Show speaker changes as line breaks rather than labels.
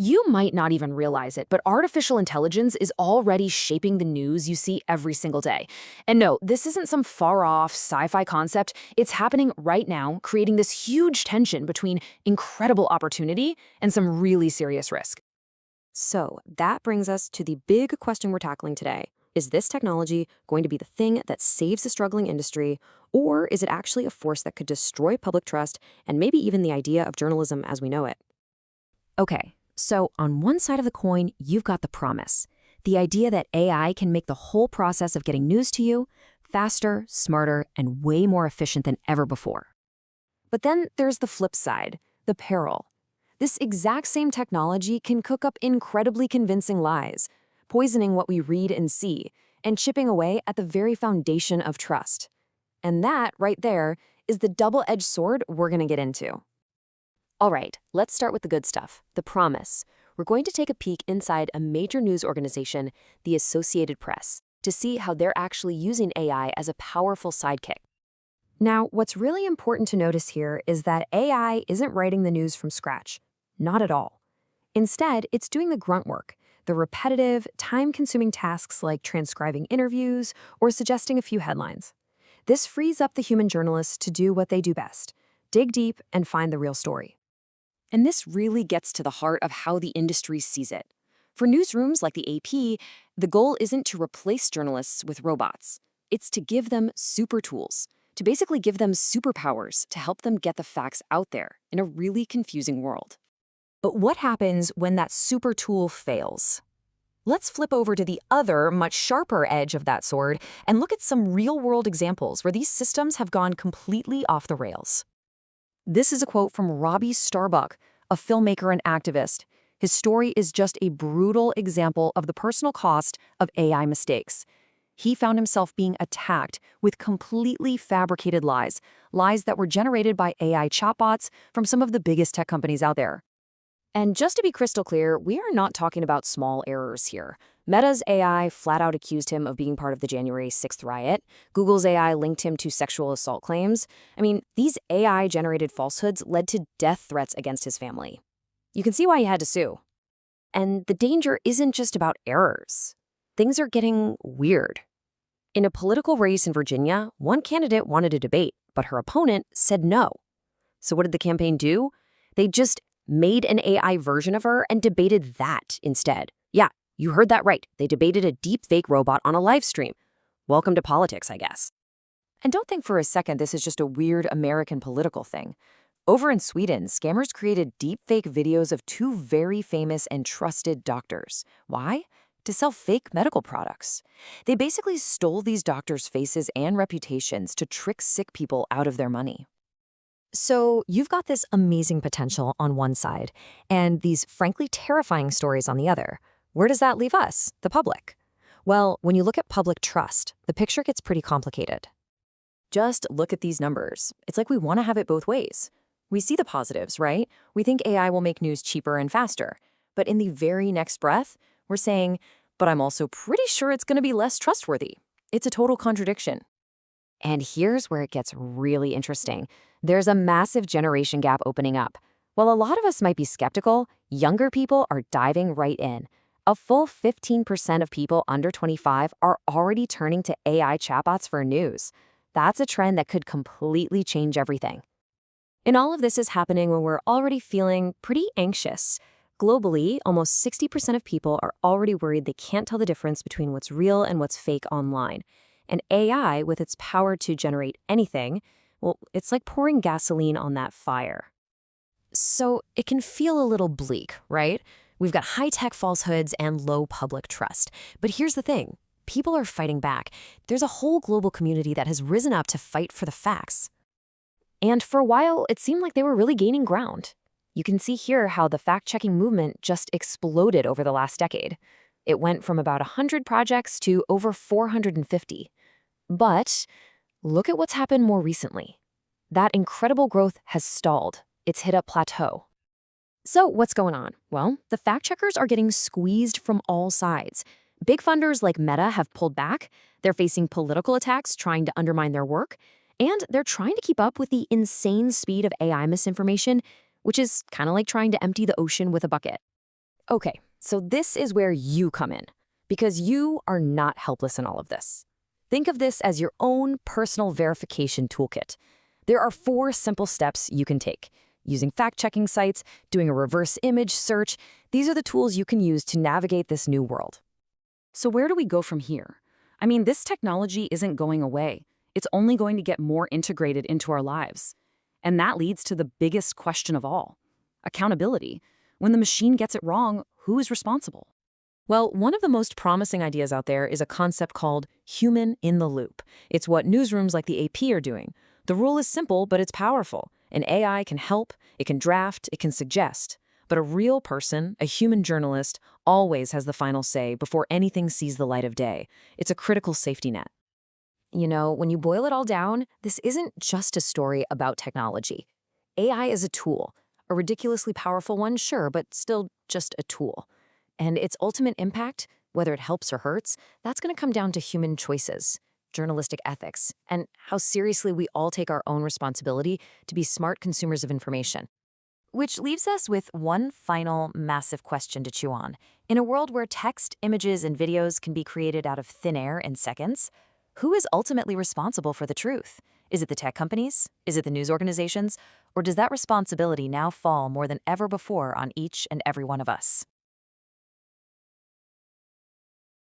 You might not even realize it, but artificial intelligence is already shaping the news you see every single day. And no, this isn't some far-off sci-fi concept. It's happening right now, creating this huge tension between incredible opportunity and some really serious risk.
So that brings us to the big question we're tackling today. Is this technology going to be the thing that saves the struggling industry, or is it actually a force that could destroy public trust and maybe even the idea of journalism as we know it? Okay, so on one side of the coin, you've got the promise. The idea that AI can make the whole process of getting news to you faster, smarter, and way more efficient than ever before. But then there's the flip side, the peril. This exact same technology can cook up incredibly convincing lies, poisoning what we read and see, and chipping away at the very foundation of trust. And that, right there, is the double-edged sword we're going to get into. All right, let's start with the good stuff, the promise. We're going to take a peek inside a major news organization, the Associated Press, to see how they're actually using AI as a powerful sidekick. Now, what's really important to notice here is that AI isn't writing the news from scratch. Not at all. Instead, it's doing the grunt work, the repetitive, time-consuming tasks like transcribing interviews or suggesting a few headlines. This frees up the human journalists to do what they do best, dig deep and find the real story. And this really gets to the heart of how the industry sees it. For newsrooms like the AP, the goal isn't to replace journalists with robots. It's to give them super tools, to basically give them superpowers to help them get the facts out there in a really confusing world. But what happens when that super tool fails? Let's flip over to the other, much sharper edge of that sword and look at some real-world examples where these systems have gone completely off the rails. This is a quote from Robbie Starbuck, a filmmaker and activist. His story is just a brutal example of the personal cost of AI mistakes. He found himself being attacked with completely fabricated lies that were generated by AI chatbots from some of the biggest tech companies out there. And just to be crystal clear, we are not talking about small errors here. Meta's AI flat out accused him of being part of the January 6th riot. Google's AI linked him to sexual assault claims. I mean, these AI-generated falsehoods led to death threats against his family. You can see why he had to sue. And the danger isn't just about errors. Things are getting weird. In a political race in Virginia, one candidate wanted a debate, but her opponent said no. So what did the campaign do? They just made an AI version of her and debated that instead. Yeah, you heard that right. They debated a deep-fake robot on a live stream. Welcome to politics, I guess. And don't think for a second this is just a weird American political thing. Over in Sweden, scammers created deep-fake videos of two very famous and trusted doctors. Why? To sell fake medical products. They basically stole these doctors' faces and reputations to trick sick people out of their money. So you've got this amazing potential on one side, and these frankly terrifying stories on the other. Where does that leave us, the public? Well, when you look at public trust, the picture gets pretty complicated. Just look at these numbers. It's like we want to have it both ways. We see the positives, right? We think AI will make news cheaper and faster. But in the very next breath, we're saying, but I'm also pretty sure it's going to be less trustworthy. It's a total contradiction. And here's where it gets really interesting. There's a massive generation gap opening up. While a lot of us might be skeptical, younger people are diving right in. A full 15% of people under 25 are already turning to AI chatbots for news. That's a trend that could completely change everything. And all of this is happening when we're already feeling pretty anxious. Globally, almost 60% of people are already worried they can't tell the difference between what's real and what's fake online. And AI, with its power to generate anything, well, it's like pouring gasoline on that fire. So it can feel a little bleak, right? We've got high-tech falsehoods and low public trust. But here's the thing. People are fighting back. There's a whole global community that has risen up to fight for the facts. And for a while, it seemed like they were really gaining ground. You can see here how the fact-checking movement just exploded over the last decade. It went from about 100 projects to over 450. But look at what's happened more recently. That incredible growth has stalled. It's hit a plateau. So what's going on? Well, the fact-checkers are getting squeezed from all sides. Big funders like Meta have pulled back. They're facing political attacks trying to undermine their work. And they're trying to keep up with the insane speed of AI misinformation, which is kind of like trying to empty the ocean with a bucket.
Okay, so this is where you come in, because you are not helpless in all of this. Think of this as your own personal verification toolkit. There are 4 simple steps you can take. Using fact-checking sites, doing a reverse image search, these are the tools you can use to navigate this new world. So where do we go from here? I mean, this technology isn't going away. It's only going to get more integrated into our lives. And that leads to the biggest question of all: accountability. When the machine gets it wrong, who is responsible?
Well, one of the most promising ideas out there is a concept called human in the loop. It's what newsrooms like the AP are doing. The rule is simple, but it's powerful. An AI can help, it can draft, it can suggest. But a real person, a human journalist, always has the final say before anything sees the light of day. It's a critical safety net.
You know, when you boil it all down, this isn't just a story about technology. AI is a tool, a ridiculously powerful one, sure, but still just a tool. And its ultimate impact, whether it helps or hurts, that's going to come down to human choices, journalistic ethics, and how seriously we all take our own responsibility to be smart consumers of information. Which leaves us with one final massive question to chew on. In a world where text, images, and videos can be created out of thin air in seconds, who is ultimately responsible for the truth? Is it the tech companies? Is it the news organizations? Or does that responsibility now fall more than ever before on each and every one of us?